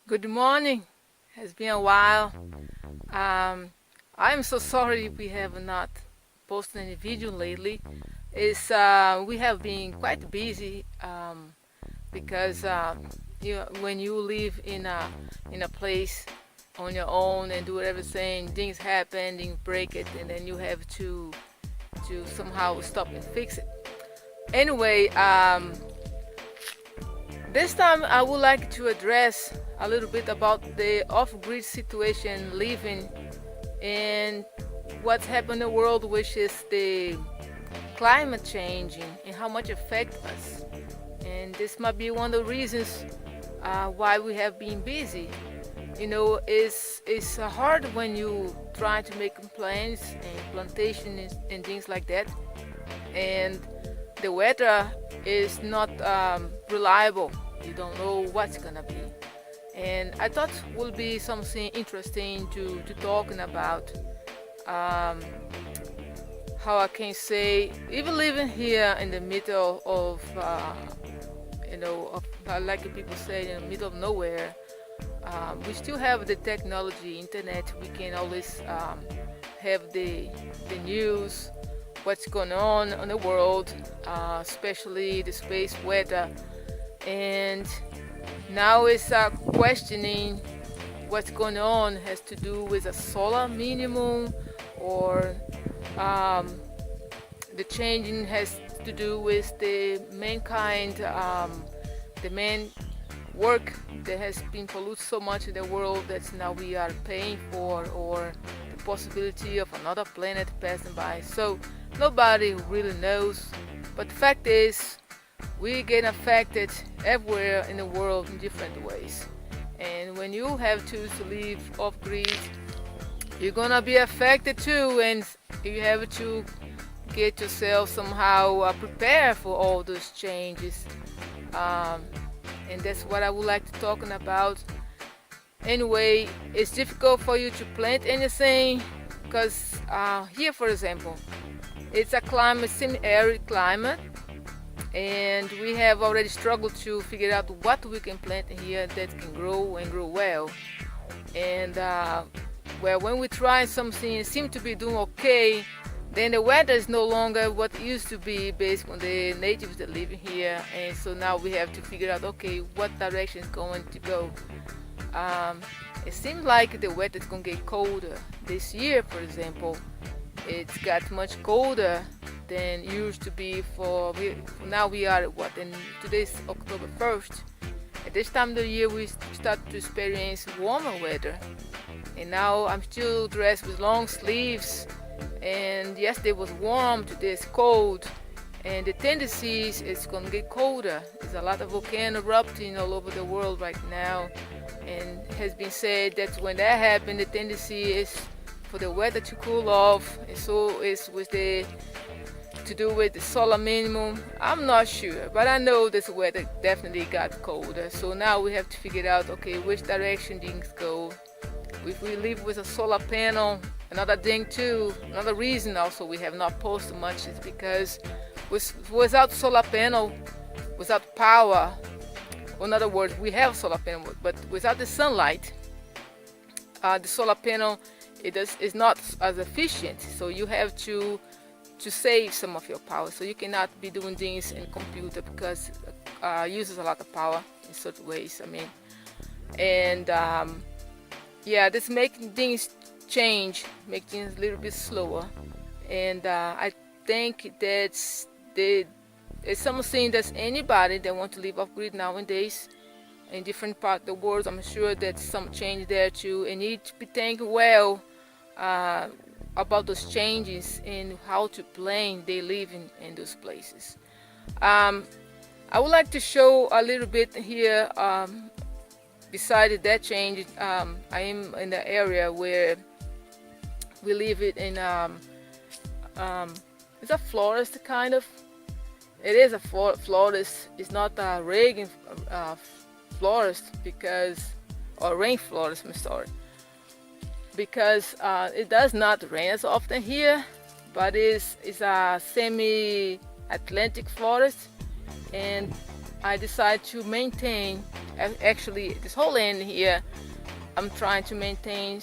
Good morning. Has been a while. Um, I'm so sorry we have not posted any video lately. It's we have been quite busy because when you live in a place on your own and do everything, things happen, things break it, and then you have to somehow stop and fix it. Anyway, this time I would like to address a little bit about the off-grid situation living and what's happened in the world, which is the climate changing and how much it affects us. And this might be one of the reasons why we have been busy. It's hard when you try to make plans and plantation and things like that, and the weather is not reliable. You don't know what's gonna be. And I thought would be something interesting to talking about. Um, how I can say, even living here in the middle of, like people say, in the middle of nowhere, we still have the technology, internet. We can always have the news, what's going on in the world, especially the space weather. And now it's questioning what's going on has to do with a solar minimum, or um, the changing has to do with the mankind, the man work that has been polluted so much in the world that now we are paying for, or the possibility of another planet passing by. So nobody really knows, but the fact is we get affected everywhere in the world in different ways. And when you have to live off grid, you're gonna be affected too, and you have to get yourself somehow prepared for all those changes. Um, and that's what I would like to talking about. Anyway, it's difficult for you to plant anything because here, for example, it's a climate, semi-arid climate, and we have already struggled to figure out what we can plant here that can grow and grow well. And well, when we try something, it seems to be doing okay, then the weather is no longer what it used to be based on the natives that live here. And so now we have to figure out, okay, what direction is going to go. It seems like the weather is going to get colder this year. For example, it's got much colder than it used to be. Now we are in today's October 1st. At this time of the year we start to experience warmer weather, and now I'm still dressed with long sleeves, and yesterday was warm, today is cold, and the tendency is it's going to get colder. There's a lot of volcano erupting all over the world right now, and it has been said that when that happens, the tendency is for the weather to cool off, and so it's with the to do with the solar minimum. I'm not sure, but I know this weather definitely got colder. So now we have to figure out, okay, which direction things go. If we live with a solar panel, another thing too, another reason also we have not posted much is because without solar panel, without power, in other words, we have solar panel, but without the sunlight, the solar panel is not as efficient. So you have to save some of your power. So you cannot be doing things in computer because it uses a lot of power in certain ways. And yeah, this making things change, make things a little bit slower. And I think it's something that anybody that want to live off grid nowadays in different parts of the world, I'm sure that some change there too, and need to be thinking well about those changes and how to plan they live in those places. I would like to show a little bit here. Besides that change, I am in the area where we live it in. It's a forest kind of. It is a forest. It's not a rain forest or rainforest. I'm sorry. Because it does not rain as often here, but it's a semi-Atlantic forest, and I decided to maintain, actually this whole end here, I'm trying to maintain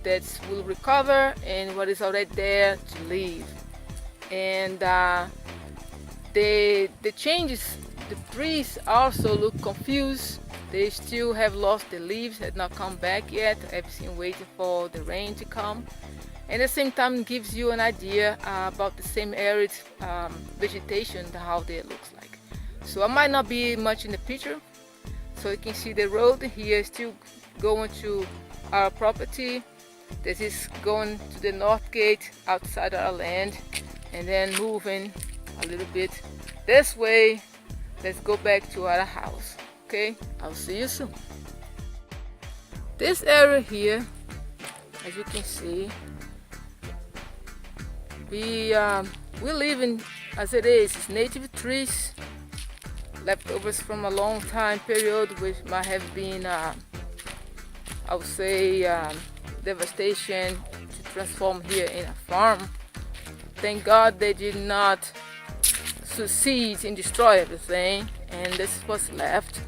that will recover and what is already there to leave. And the changes, the trees also look confused. They still have lost the leaves, had not come back yet. I've seen waiting for the rain to come. And at the same time gives you an idea about the semi-arid vegetation, how they looks like. So I might not be much in the picture. So you can see the road here still going to our property. This is going to the north gate outside our land, and then moving a little bit this way. Let's go back to our house. Okay, I'll see you soon. This area here, as you can see, we live in, as it is, it's native trees, leftovers from a long time period, which might have been, I would say, devastation to transform here in a farm. Thank God they did not succeed in destroy everything, and this is what's left.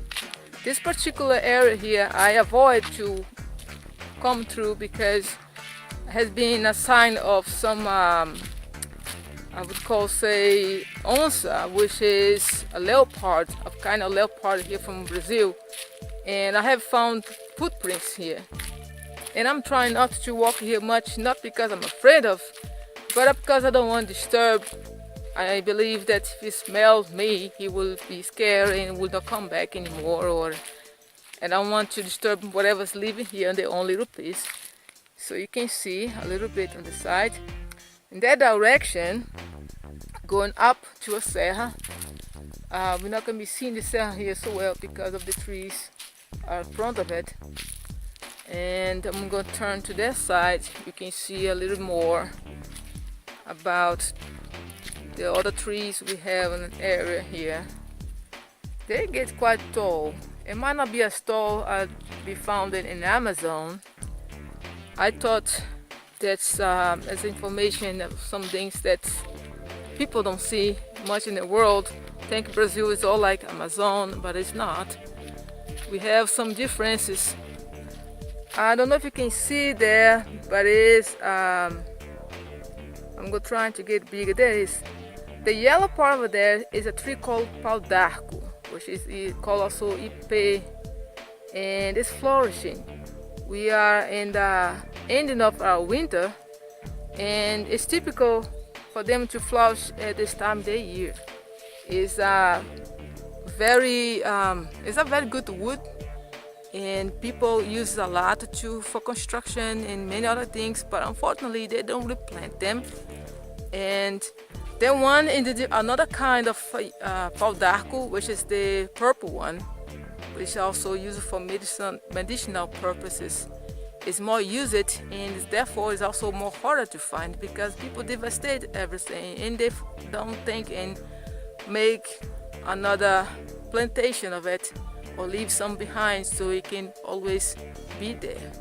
This particular area here I avoid to come through because it has been a sign of some I would call, say, onça, which is a leopard, a kind of leopard here from Brazil, and I have found footprints here. And I'm trying not to walk here much, not because I'm afraid of, but because I don't want to disturb. I believe that if he smells me, he will be scared and will not come back anymore. And I don't want to disturb whatever's living here in their own little piece. So you can see a little bit on the side. In that direction, going up to a serra. We're not going to be seeing the serra here so well because of the trees in front of it. And I'm going to turn to that side. You can see a little more about the other trees we have in an area here. They get quite tall. It might not be as tall as be found in Amazon. I thought that's as information of some things that people don't see much in the world. I think Brazil is all like Amazon, but it's not. We have some differences. I don't know if you can see there, but it is, I'm going to try to get bigger. There is the yellow part over there is a tree called pau d'arco, which is called also ipe, and it's flourishing. We are in the ending of our winter, and it's typical for them to flourish at this time of the year. It's a very good wood, and people use it a lot for construction and many other things, but unfortunately they don't really plant them. And then one in another kind of pau d'arco, which is the purple one, which is also used for medicinal purposes, is more used, and therefore is also more harder to find because people devastate everything and they don't think and make another plantation of it or leave some behind so it can always be there.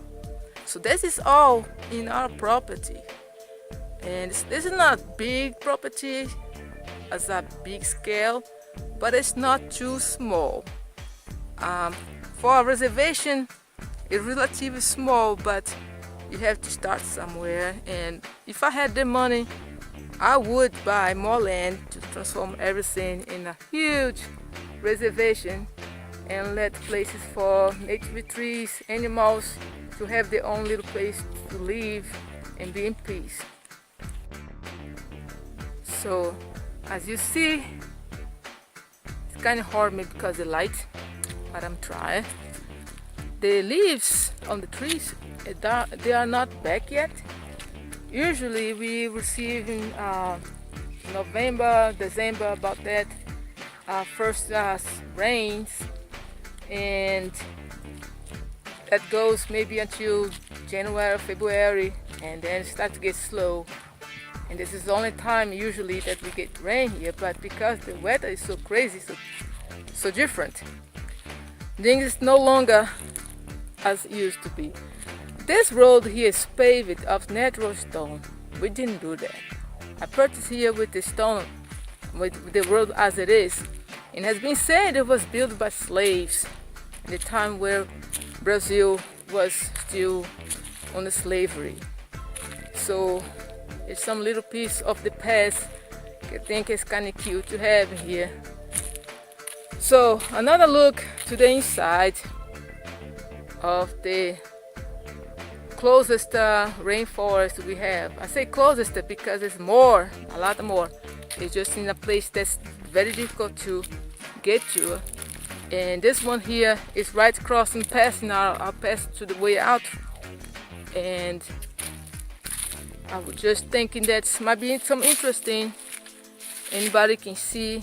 So this is all in our property, and this is not big property as a big scale, but it's not too small. For a reservation, it's relatively small, but you have to start somewhere. And if I had the money, I would buy more land to transform everything in a huge reservation and let places for native trees, animals to have their own little place to live and be in peace. So as you see, it's kind of hard maybe because of the light, but I'm trying. The leaves on the trees, they are not back yet. Usually we receive in November, December, about that, first rains, and that goes maybe until January, February, and then it starts to get slow. And this is the only time usually that we get rain here, but because the weather is so crazy, so different, things is no longer as it used to be. This road here is paved of natural stone. We didn't do that. I purchased here with the stone, with the road as it is, and has been said it was built by slaves in the time where Brazil was still on the slavery. So it's some little piece of the past. I think it's kind of cute to have here. So another look to the inside of the closest rainforest we have. I say closest because it's more, a lot more. It's just in a place that's very difficult to get to. And this one here is right crossing, passing our path to the way out. And I was just thinking that might be some interesting. Anybody can see.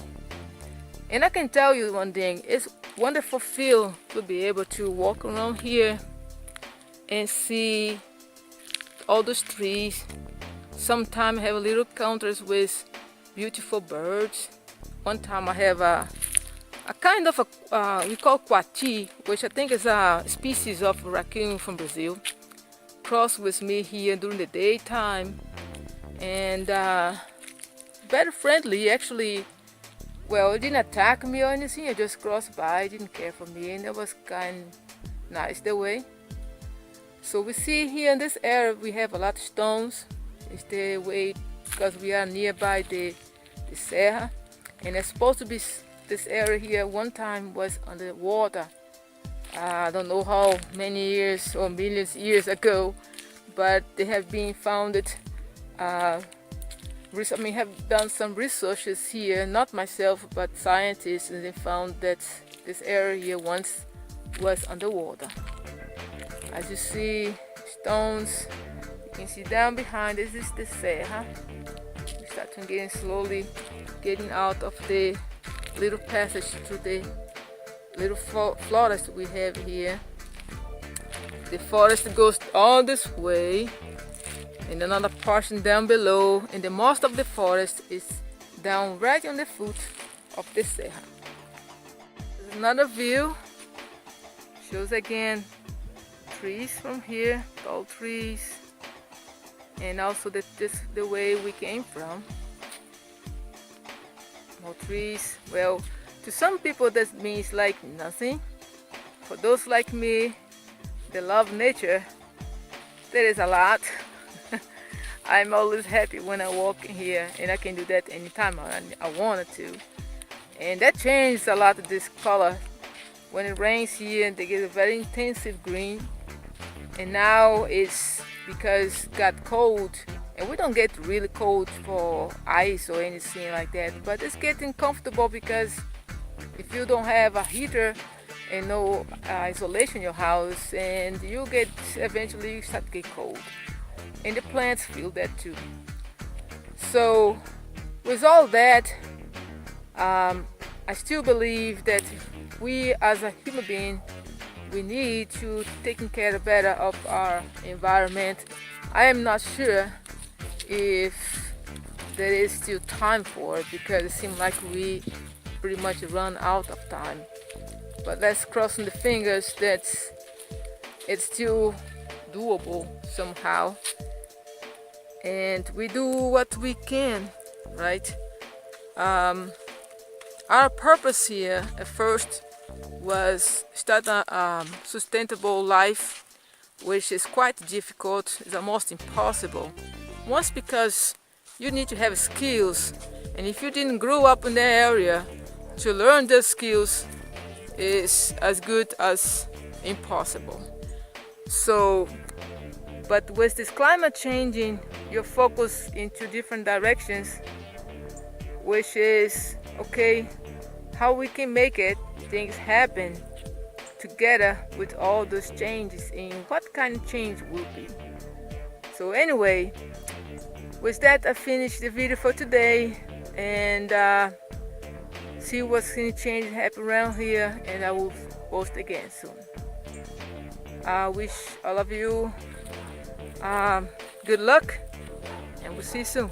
And I can tell you one thing, it's a wonderful feel to be able to walk around here and see all those trees. Sometimes I have little encounters with beautiful birds. One time I have a kind of a, we call coati, which I think is a species of raccoon from Brazil, cross with me here during the daytime. And very friendly, actually. Well, it didn't attack me or anything, it just crossed by, it didn't care for me, and it was kind of nice that way. So we see here in this area we have a lot of stones. It's the way because we are nearby the Serra, and it's supposed to be this area here one time was underwater. I don't know how many years or millions of years ago, but they have been founded. I have done some researches here, not myself, but scientists, and they found that this area here once was underwater. As you see, stones, you can see down behind, this is the Serra. We start to getting slowly getting out of the little passage to the little forest we have here. The forest goes all this way, and another portion down below, and the most of the forest is down right on the foot of the Serra. There's another view, shows again trees from here, tall trees, and also the way we came from. More trees. Well, to some people that means like nothing. For those like me that love nature, there is a lot. I'm always happy when I walk in here, and I can do that anytime I wanted to. And that changed a lot of this color. When it rains here, they get a very intensive green. And now it's because it got cold, and we don't get really cold for ice or anything like that, but it's getting comfortable because if you don't have a heater and no isolation in your house, and you get eventually you start to get cold. And the plants feel that too. So with all that, I still believe that we as a human being, we need to take care better of our environment. I am not sure if there is still time for it, because it seems like we pretty much run out of time. But let's cross the fingers that it's still doable somehow. And we do what we can, right? Our purpose here at first was start a sustainable life, which is quite difficult. It's almost impossible. Once because you need to have skills, and if you didn't grow up in the area, to learn those skills is as good as impossible. So, but with this climate changing, your focus into different directions, which is okay, how we can make it things happen together with all those changes, and what kind of change will be. So anyway, with that I finished the video for today, and see what's going to change happen around here, and I will post again soon. I wish all of you good luck, and we'll see you soon.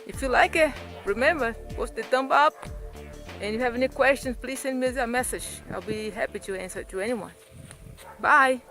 If you like it, remember, post the thumb up. And if you have any questions, please send me a message. I'll be happy to answer to anyone. Bye.